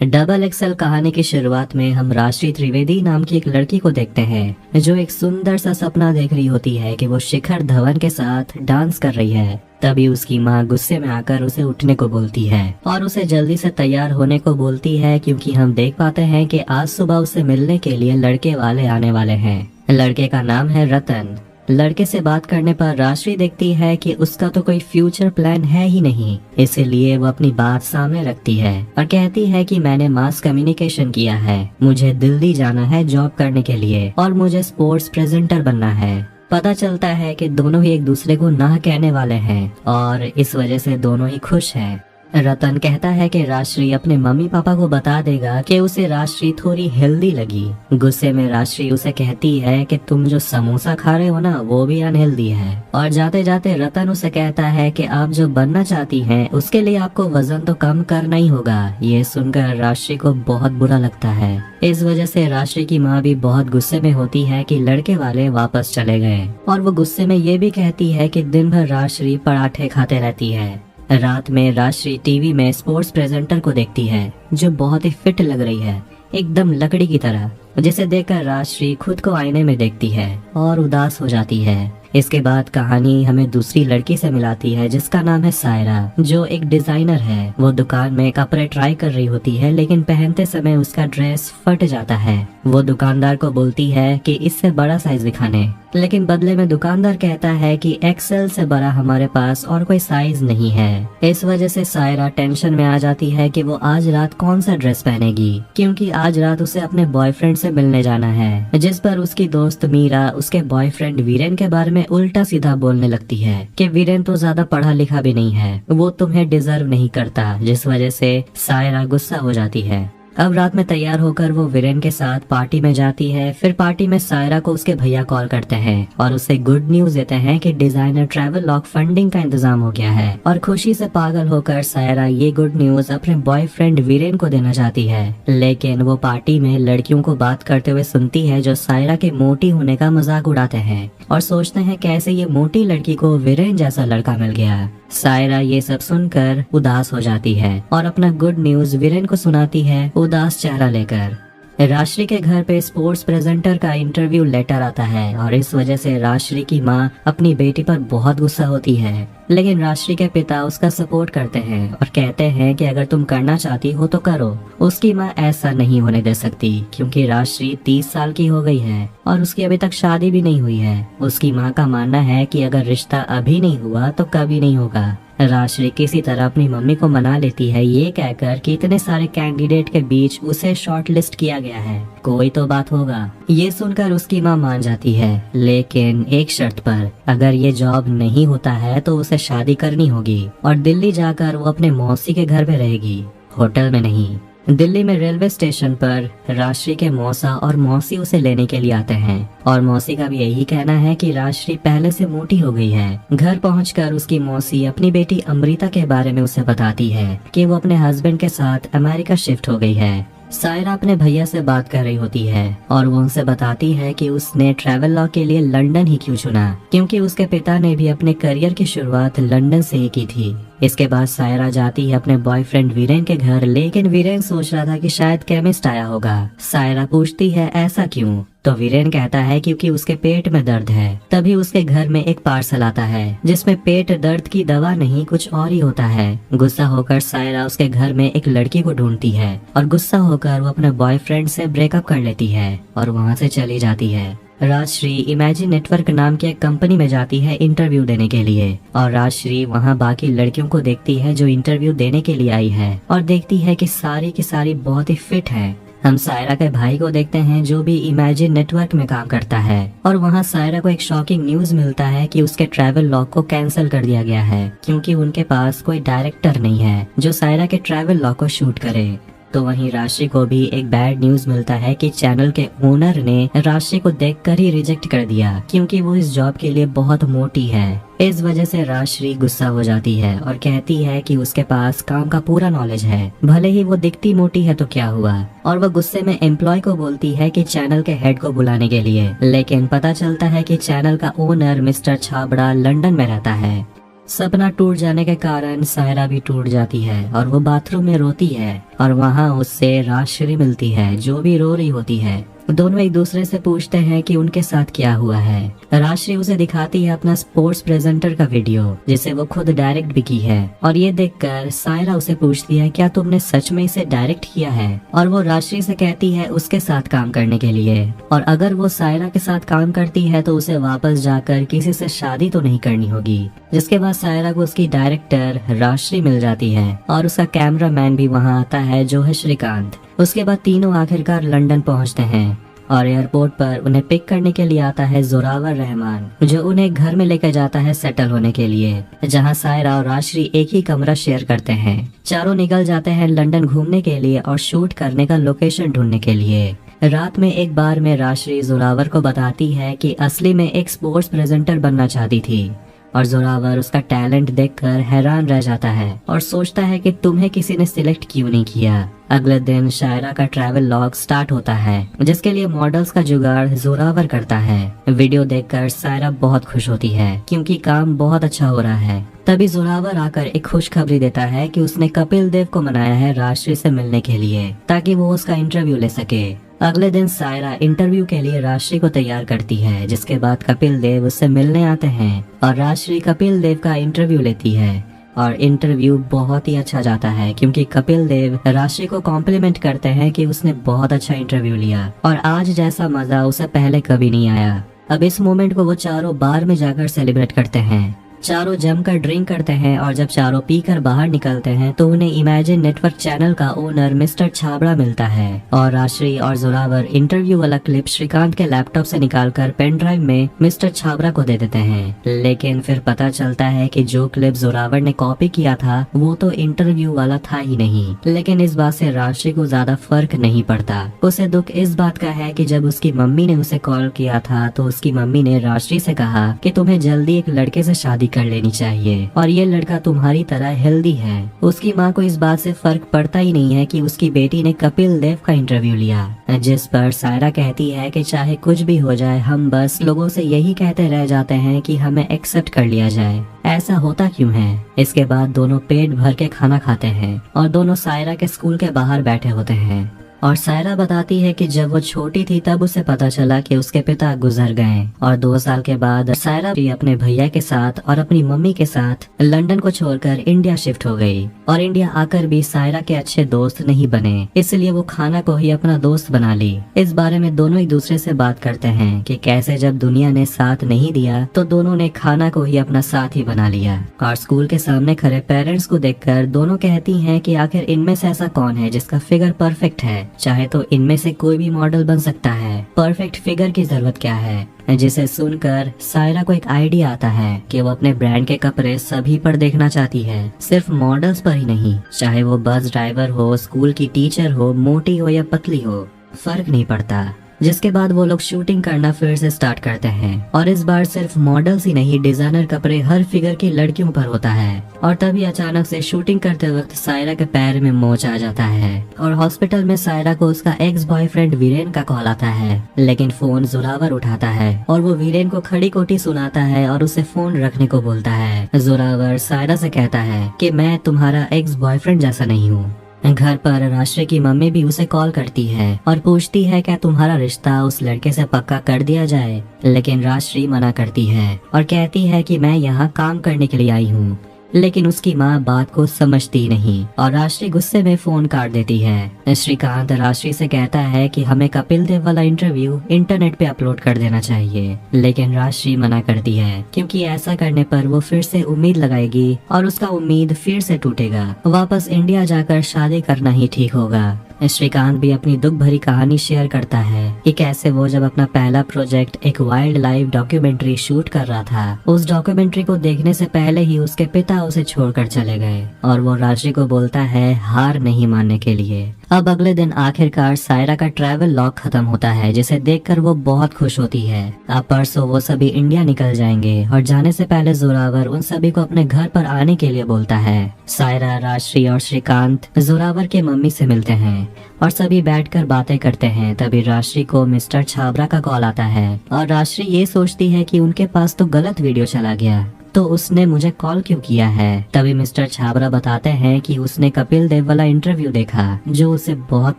Double XL कहानी की शुरुआत में हम राशि त्रिवेदी नाम की एक लड़की को देखते हैं जो एक सुंदर सा सपना देख रही होती है कि वो शिखर धवन के साथ डांस कर रही है। तभी उसकी माँ गुस्से में आकर उसे उठने को बोलती है और उसे जल्दी से तैयार होने को बोलती है, क्योंकि हम देख पाते हैं कि आज सुबह उसे मिलने के लिए लड़के वाले आने वाले हैं। लड़के का नाम है रतन। लड़के से बात करने पर राशि देखती है कि उसका तो कोई फ्यूचर प्लान है ही नहीं, इसीलिए वो अपनी बात सामने रखती है और कहती है कि मैंने मास कम्युनिकेशन किया है, मुझे दिल्ली जाना है जॉब करने के लिए और मुझे स्पोर्ट्स प्रेजेंटर बनना है। पता चलता है कि दोनों ही एक दूसरे को ना कहने वाले हैं और इस वजह से दोनों ही खुश हैं। रतन कहता है कि राशि अपने मम्मी पापा को बता देगा कि उसे राशि थोड़ी हेल्दी लगी। गुस्से में राशि उसे कहती है कि तुम जो समोसा खा रहे हो ना वो भी अनहेल्दी है। और जाते जाते रतन उसे कहता है कि आप जो बनना चाहती हैं उसके लिए आपको वजन तो कम करना ही होगा। ये सुनकर राशि को बहुत बुरा लगता है। इस वजह से राशि की माँ भी बहुत गुस्से में होती है कि लड़के वाले वापस चले गए और वो गुस्से में ये भी कहती है कि दिन भर राशि पराठे खाते रहती है। रात में राशि टीवी में स्पोर्ट्स प्रेजेंटर को देखती है जो बहुत ही फिट लग रही है, एकदम लकड़ी की तरह, जिसे देखकर राशि खुद को आईने में देखती है और उदास हो जाती है। इसके बाद कहानी हमें दूसरी लड़की से मिलाती है जिसका नाम है सायरा, जो एक डिजाइनर है। वो दुकान में कपड़े ट्राई कर रही होती है, लेकिन पहनते समय उसका ड्रेस फट जाता है। वो दुकानदार को बोलती है कि इससे बड़ा साइज दिखाने, लेकिन बदले में दुकानदार कहता है कि एक्सेल से बड़ा हमारे पास और कोई साइज नहीं है। इस वजह से सायरा टेंशन में आ जाती है कि वो आज रात कौन सा ड्रेस पहनेगी, क्योंकि आज रात उसे अपने बॉयफ्रेंड से मिलने जाना है। जिस पर उसकी दोस्त मीरा उसके बॉयफ्रेंड वीरेन के बारे में उल्टा सीधा बोलने लगती है कि वीरेन तो ज्यादा पढ़ा लिखा भी नहीं है, वो तुम्हें डिजर्व नहीं करता, जिस वजह से सायरा गुस्सा हो जाती है। अब रात में तैयार होकर वो वीरेन के साथ पार्टी में जाती है। फिर पार्टी में सायरा को उसके भैया कॉल करते हैं और उसे गुड न्यूज देते हैं कि डिजाइनर ट्रैवल लॉग फंडिंग का इंतजाम हो गया है। और खुशी से पागल होकर सायरा ये गुड न्यूज अपने बॉयफ्रेंड वीरेन को देना चाहती है, लेकिन वो पार्टी में लड़कियों को बात करते हुए सुनती है जो सायरा के मोटी होने का मजाक उड़ाते हैं और सोचते हैं कैसे ये मोटी लड़की को वीरेन जैसा लड़का मिल गया। सायरा ये सब सुनकर उदास हो जाती है और अपना गुड न्यूज वीरेन को सुनाती है उदास चेहरा लेकर। राशि के घर पे स्पोर्ट्स प्रेजेंटर का इंटरव्यू लेटर आता है और इस वजह से राशि की माँ अपनी बेटी पर बहुत गुस्सा होती है, लेकिन राशि के पिता उसका सपोर्ट करते हैं और कहते हैं कि अगर तुम करना चाहती हो तो करो। उसकी माँ ऐसा नहीं होने दे सकती, क्योंकि राशि 30 साल की हो गई है और उसकी अभी तक शादी भी नहीं हुई है। उसकी माँ का मानना है कि अगर रिश्ता अभी नहीं हुआ तो कभी नहीं होगा। राशि किसी तरह अपनी मम्मी को मना लेती है, ये कहकर कि इतने सारे कैंडिडेट के बीच उसे शॉर्ट लिस्ट किया गया है, कोई तो बात होगा। ये सुनकर उसकी माँ मान जाती है, लेकिन एक शर्त पर, अगर ये जॉब नहीं होता है तो उसे शादी करनी होगी और दिल्ली जाकर वो अपने मौसी के घर पे रहेगी, होटल में नहीं। दिल्ली में रेलवे स्टेशन पर राशि के मौसा और मौसी उसे लेने के लिए आते हैं और मौसी का भी यही कहना है कि राशि पहले से मोटी हो गई है। घर पहुंचकर उसकी मौसी अपनी बेटी अमृता के बारे में उसे बताती है कि वो अपने हस्बैंड के साथ अमेरिका शिफ्ट हो गई है। सायरा अपने भैया से बात कर रही होती है और वो उनसे बताती है कि उसने ट्रैवल लॉ के लिए लंदन ही क्यों चुना, क्योंकि उसके पिता ने भी अपने करियर की शुरुआत लंदन से ही की थी। इसके बाद सायरा जाती है अपने बॉयफ्रेंड वीरेन के घर, लेकिन वीरेन सोच रहा था कि शायद केमिस्ट आया होगा। सायरा पूछती है ऐसा क्यों, तो वीरेन कहता है क्योंकि उसके पेट में दर्द है। तभी उसके घर में एक पार्सल आता है जिसमें पेट दर्द की दवा नहीं कुछ और ही होता है। गुस्सा होकर सायरा उसके घर में एक लड़की को ढूंढती है और गुस्सा होकर वो अपने बॉयफ्रेंड से ब्रेकअप कर लेती है और वहाँ से चली जाती है। राजश्री इमेजिन नेटवर्क नाम की एक कंपनी में जाती है इंटरव्यू देने के लिए और राजश्री वहाँ बाकी लड़कियों को देखती है जो इंटरव्यू देने के लिए आई है और देखती है कि सारी की सारी बहुत ही फिट है। हम सायरा के भाई को देखते हैं जो भी इमेजिन नेटवर्क में काम करता है और वहाँ सायरा को एक शॉकिंग न्यूज मिलता है कि उसके ट्रैवल लॉग को कैंसिल कर दिया गया है, क्योंकि उनके पास कोई डायरेक्टर नहीं है जो सायरा के ट्रैवल लॉग को शूट करे। तो वहीं राशि को भी एक बैड न्यूज मिलता है कि चैनल के ओनर ने राशि को देखकर ही रिजेक्ट कर दिया, क्योंकि वो इस जॉब के लिए बहुत मोटी है। इस वजह से राशि गुस्सा हो जाती है और कहती है कि उसके पास काम का पूरा नॉलेज है, भले ही वो दिखती मोटी है तो क्या हुआ। और वो गुस्से में एम्प्लॉय को बोलती है कि चैनल के हेड को बुलाने के लिए, लेकिन पता चलता है कि चैनल का ओनर मिस्टर छाबड़ा लंदन में रहता है। सपना टूट जाने के कारण सायरा भी टूट जाती है और वो बाथरूम में रोती है और वहाँ उससे राजश्री मिलती है जो भी रो रही होती है। दोनों एक दूसरे से पूछते हैं कि उनके साथ क्या हुआ है। राजश्री उसे दिखाती है अपना स्पोर्ट्स प्रेजेंटर का वीडियो जिसे वो खुद डायरेक्ट भी की है और ये देखकर सायरा उसे पूछती है क्या तुमने सच में इसे डायरेक्ट किया है, और वो राजश्री से कहती है उसके साथ काम करने के लिए, और अगर वो सायरा के साथ काम करती है तो उसे वापस जाकर किसी से शादी तो नहीं करनी होगी। जिसके बाद सायरा को उसकी डायरेक्टर राजश्री मिल जाती है और उसका कैमरामैन भी वहाँ आता है जो है श्रीकांत। उसके बाद तीनों आखिरकार लंदन पहुँचते हैं और एयरपोर्ट पर उन्हें पिक करने के लिए आता है जोरावर रहमान जो उन्हें घर में लेकर जाता है सेटल होने के लिए, जहां सायरा और राजश्री एक ही कमरा शेयर करते हैं। चारों निकल जाते हैं लंदन घूमने के लिए और शूट करने का लोकेशन ढूंढने के लिए। रात में एक बार में राजश्री जोरावर को बताती है कि असली में एक स्पोर्ट्स प्रेजेंटर बनना चाहती थी और जोरावर उसका टैलेंट देखकर हैरान रह जाता है और सोचता है कि तुम्हें किसी ने सिलेक्ट क्यों नहीं किया। अगले दिन शायरा का ट्रैवल लॉग स्टार्ट होता है जिसके लिए मॉडल्स का जुगाड़ जोरावर करता है। वीडियो देखकर सायरा बहुत खुश होती है क्योंकि काम बहुत अच्छा हो रहा है। तभी जोरावर आकर एक खुशखबरी देता है कि उसने कपिल देव को मनाया है राजश्री से मिलने के लिए ताकि वो उसका इंटरव्यू ले सके। अगले दिन सायरा इंटरव्यू के लिए राजश्री को तैयार करती है, जिसके बाद कपिल देव उससे मिलने आते हैं और राजश्री कपिल देव का इंटरव्यू लेती है और इंटरव्यू बहुत ही अच्छा जाता है क्योंकि कपिल देव राजश्री को कॉम्प्लीमेंट करते हैं कि उसने बहुत अच्छा इंटरव्यू लिया और आज जैसा मजा उसे पहले कभी नहीं आया। अब इस मोमेंट को वो चारों बार में जाकर सेलिब्रेट करते हैं। चारों जमकर ड्रिंक करते हैं और जब चारों पीकर बाहर निकलते हैं तो उन्हें इमेजिन नेटवर्क चैनल का ओनर मिस्टर छाबड़ा मिलता है और राजश्री और जोरावर इंटरव्यू वाला क्लिप श्रीकांत के लैपटॉप से निकालकर पेन ड्राइव में मिस्टर छाबड़ा को दे देते हैं। लेकिन फिर पता चलता है कि जो क्लिप जोरावर ने कॉपी किया था वो तो इंटरव्यू वाला था ही नहीं। लेकिन इस बात से राजश्री को ज्यादा फर्क नहीं पड़ता। उसे दुख इस बात का है कि जब उसकी मम्मी ने उसे कॉल किया था तो उसकी मम्मी ने राजश्री से कहा कि तुम्हें जल्दी एक लड़के से शादी कर लेनी चाहिए और ये लड़का तुम्हारी तरह हेल्दी है। उसकी माँ को इस बात से फर्क पड़ता ही नहीं है कि उसकी बेटी ने कपिल देव का इंटरव्यू लिया, जिस पर सायरा कहती है कि चाहे कुछ भी हो जाए हम बस लोगों से यही कहते रह जाते हैं कि हमें एक्सेप्ट कर लिया जाए, ऐसा होता क्यों है। इसके बाद दोनों पेट भर के खाना खाते हैं और दोनों सायरा के स्कूल के बाहर बैठे होते हैं और सायरा बताती है कि जब वो छोटी थी तब उसे पता चला कि उसके पिता गुजर गए और 2 साल के बाद सायरा भी अपने भैया के साथ और अपनी मम्मी के साथ लंदन को छोड़कर इंडिया शिफ्ट हो गई और इंडिया आकर भी सायरा के अच्छे दोस्त नहीं बने, इसलिए वो खाना को ही अपना दोस्त बना ली। इस बारे में दोनों एक दूसरे से बात करते हैं कि कैसे जब दुनिया ने साथ नहीं दिया तो दोनों ने खाना को ही अपना साथ ही बना लिया। और स्कूल के सामने खड़े पेरेंट्स को देखकर दोनों कहती हैं कि आखिर इनमें से ऐसा कौन है जिसका फिगर परफेक्ट है, चाहे तो इनमें से कोई भी मॉडल बन सकता है, परफेक्ट फिगर की जरूरत क्या है। जिसे सुनकर सायरा को एक आइडिया आता है कि वो अपने ब्रांड के कपड़े सभी पर देखना चाहती है, सिर्फ मॉडल्स पर ही नहीं। चाहे वो बस ड्राइवर हो, स्कूल की टीचर हो, मोटी हो या पतली हो, फर्क नहीं पड़ता। जिसके बाद वो लोग शूटिंग करना फिर से स्टार्ट करते हैं और इस बार सिर्फ मॉडल्स ही नहीं डिजाइनर कपड़े हर फिगर की लड़कियों पर होता है। और तभी अचानक से शूटिंग करते वक्त सायरा के पैर में मोच आ जाता है और हॉस्पिटल में सायरा को उसका एक्स बॉयफ्रेंड वीरेन का कॉल आता है, लेकिन फोन जोरावर उठाता है और वो वीरेन को खड़ी कोठी सुनाता है और उसे फोन रखने को बोलता है। जोरावर सायरा से कहता है कि मैं तुम्हारा एक्स बॉयफ्रेंड जैसा नहीं हूँ। घर पर राजश्री की मम्मी भी उसे कॉल करती है और पूछती है क्या तुम्हारा रिश्ता उस लड़के से पक्का कर दिया जाए, लेकिन राजश्री मना करती है और कहती है कि मैं यहाँ काम करने के लिए आई हूँ। लेकिन उसकी माँ बात को समझती नहीं और राजश्री गुस्से में फोन काट देती है। श्रीकांत राजश्री से कहता है कि हमें कपिल देव वाला इंटरव्यू इंटरनेट पे अपलोड कर देना चाहिए, लेकिन राजश्री मना करती है क्योंकि ऐसा करने पर वो फिर से उम्मीद लगाएगी और उसका उम्मीद फिर से टूटेगा। वापस इंडिया जाकर शादी करना ही ठीक होगा। श्रीकांत भी अपनी दुख भरी कहानी शेयर करता है कि कैसे वो जब अपना पहला प्रोजेक्ट एक वाइल्ड लाइफ डॉक्यूमेंट्री शूट कर रहा था, उस डॉक्यूमेंट्री को देखने से पहले ही उसके पिता उसे छोड़कर चले गए और वो राजश्री को बोलता है हार नहीं मानने के लिए। अब अगले दिन आखिरकार सायरा का ट्रैवल लॉग खत्म होता है, जिसे देखकर वो बहुत खुश होती है। अब परसों वो सभी इंडिया निकल जाएंगे और जाने से पहले जोरावर उन सभी को अपने घर पर आने के लिए बोलता है। सायरा, राजश्री और श्रीकांत जोरावर के मम्मी से मिलते हैं और सभी बैठकर बातें करते हैं। तभी राजश्री को मिस्टर छाबड़ा का कॉल आता है और राजश्री ये सोचती है कि उनके पास तो गलत वीडियो चला गया। तो उसने मुझे कॉल क्यों किया है। तभी मिस्टर छाबरा बताते हैं कि उसने कपिल देव वाला इंटरव्यू देखा जो उसे बहुत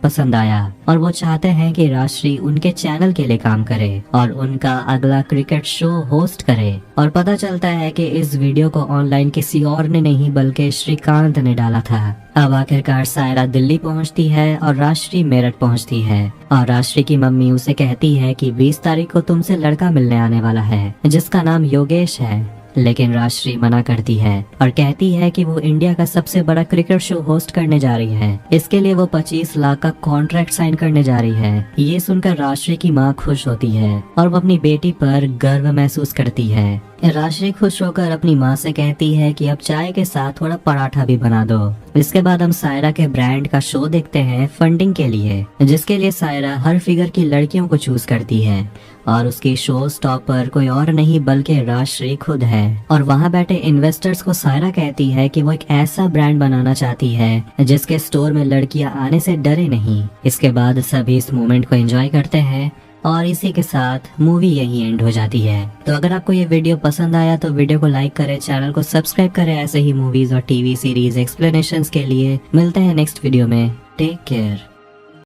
पसंद आया और वो चाहते हैं कि राजश्री उनके चैनल के लिए काम करे और उनका अगला क्रिकेट शो होस्ट करे। और पता चलता है कि इस वीडियो को ऑनलाइन किसी और ने नहीं बल्कि श्रीकांत ने डाला था। अब आखिरकार सायरा दिल्ली पहुंचती है और राजश्री मेरठ पहुंचती है और राजश्री की मम्मी उसे कहती है कि 20 तारीख को तुमसे लड़का मिलने आने वाला है जिसका नाम योगेश है। लेकिन राजश्री मना करती है और कहती है कि वो इंडिया का सबसे बड़ा क्रिकेट शो होस्ट करने जा रही है। इसके लिए वो 25 लाख का कॉन्ट्रैक्ट साइन करने जा रही है। ये सुनकर राजश्री की माँ खुश होती है और वो अपनी बेटी पर गर्व महसूस करती है। राजश्री खुश होकर अपनी माँ से कहती है कि अब चाय के साथ थोड़ा पराठा भी बना दो। इसके बाद हम सायरा के ब्रांड का शो देखते हैं फंडिंग के लिए, जिसके लिए सायरा हर फिगर की लड़कियों को चूज करती है और उसकी शो स्टॉपर कोई और नहीं बल्कि राजश्री खुद है। और वहाँ बैठे इन्वेस्टर्स को सायरा कहती है कि वो एक ऐसा ब्रांड बनाना चाहती है जिसके स्टोर में लड़कियां आने से डरे नहीं। इसके बाद सभी इस मोमेंट को एंजॉय करते हैं और इसी के साथ मूवी यहीं एंड हो जाती है। तो अगर आपको ये वीडियो पसंद आया तो वीडियो को लाइक करें, चैनल को सब्सक्राइब करें ऐसे ही मूवीज और टीवी सीरीज एक्सप्लेनेशंस के लिए। मिलते हैं नेक्स्ट वीडियो में। Take care.